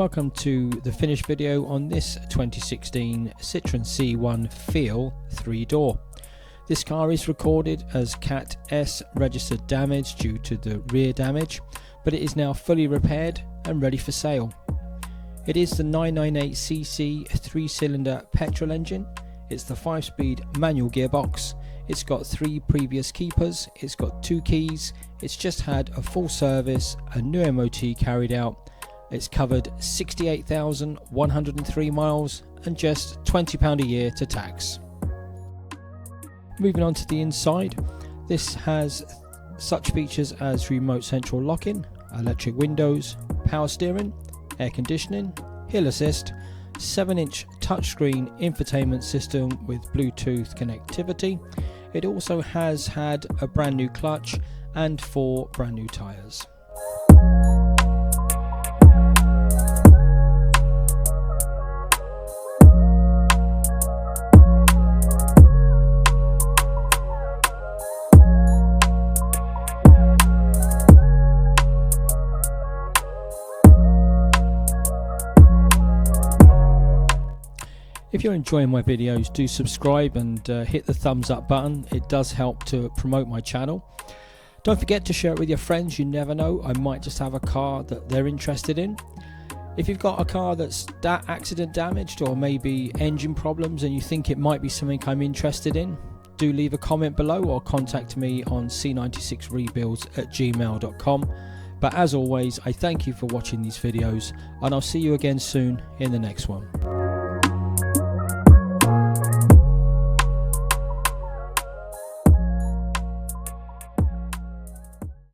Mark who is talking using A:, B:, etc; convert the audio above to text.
A: Welcome to the finished video on this 2016 Citroen C1 Feel 3-door. This car is recorded as Cat S registered damage due to the rear damage, but it is now fully repaired and ready for sale. It is the 998cc 3-cylinder petrol engine. It's the 5-speed manual gearbox. It's got 3 previous keepers, it's got 2 keys, it's just had a full service, a new MOT carried out. It's covered 68,103 miles and just £20 a year to tax. Moving on to the inside, this has such features as remote central locking, electric windows, power steering, air conditioning, hill assist, 7-inch touchscreen infotainment system with Bluetooth connectivity. It also has had a brand new clutch and 4 brand new tyres. If you're enjoying my videos, do subscribe and hit the thumbs up button. It does help to promote my channel. Don't forget to share it with your friends. You never know, I might just have a car that they're interested in. If you've got a car that's accident damaged or maybe engine problems and you think it might be something I'm interested in, do leave a comment below or contact me on c96rebuilds@gmail.com. But as always, I thank you for watching these videos and I'll see you again soon in the next one.